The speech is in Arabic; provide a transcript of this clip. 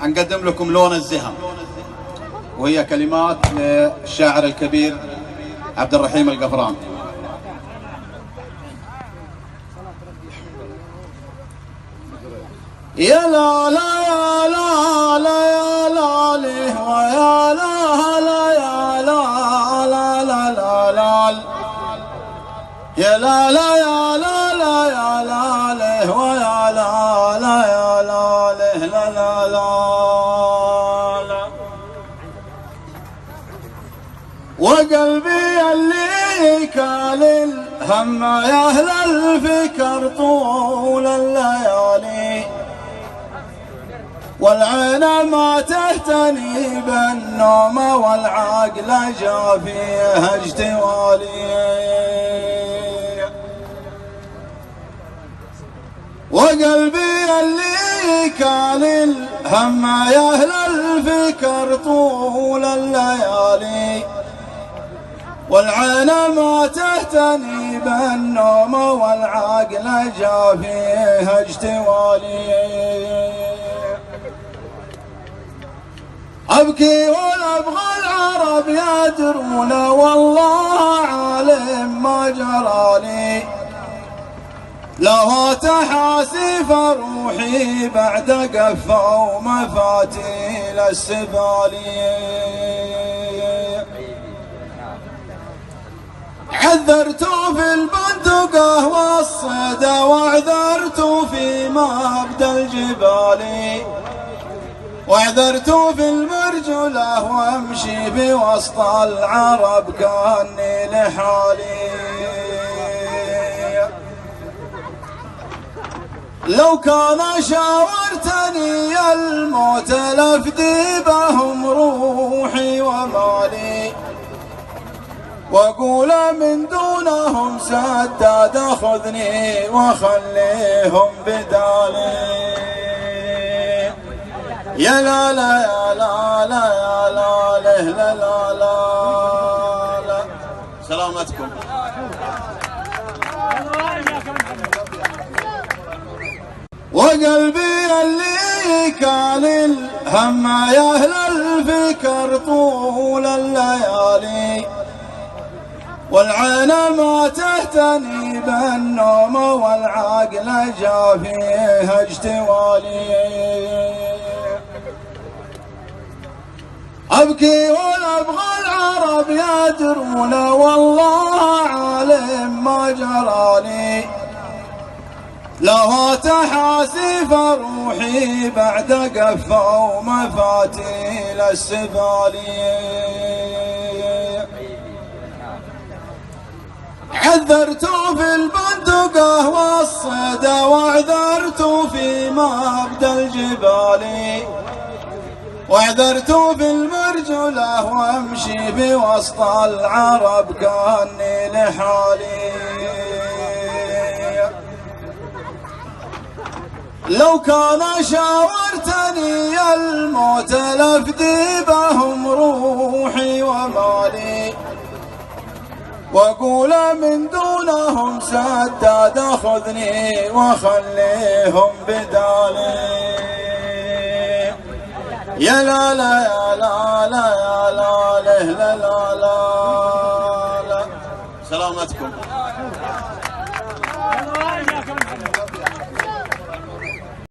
حنقدم لكم لون الزهم، وهي كلمات للشاعر الكبير عبد الرحيم القفران. يا لا لا يا لا لا يا لا لي ويا لا لا يا لا لا لا لا لا يا لا لا يا لا لا يا لا لي ويا لا لا يا لا لي لا لا لا وقلبي اللي كال الهم يا أهل الفكر طول الليالي، والعين ما تهتني بالنوم والعقل جا فيها اجتوالي، وقلبي اللي كال الهم يا أهل الفكر طول الليالي، والعين ما تهتني بالنوم والعقل جا فيها اجتوالي. أبكي ولا أبغى العرب يدرون والله عالم ما جرالي، لو تحاسف روحي بعد قفة ومفاتيل السبالي، عذرت في البندقة والصيد وعذرت في مبدأ الجبال، وعذرت في المرجلة وامشي بوسط العرب كأني لحالي، لو كان شاورتني الموت لافدي بهم روحي ومالي، واقول من دونهم سداد خذني وخليهم بدالي. يا لا لا يا لا لا يا لا له لا لا لا لا. سلامتكم. وقلبي اللي كال الهم يا أهل الفكر طول الليالي، والعين ما تهتني بالنوم والعقل جا فيها اجتوالي، أبكي ولا أبغى العرب يدرون والله عالم ما جرالي، لو تحاسف روحي بعد قفة ومفاتيل السبالي، عذرت في البندقة والصيد وعذرت في مبدأ الجبال، وعذرت في المرجلة وامشي بوسط العرب كأني لحالي، لو كان شاورتني الموت لافدي بهم روحي ومالي، واقول من دونهم سداد خذني وخليهم بدالي. يا لا لا يا لا لا يا لا له لا لا لا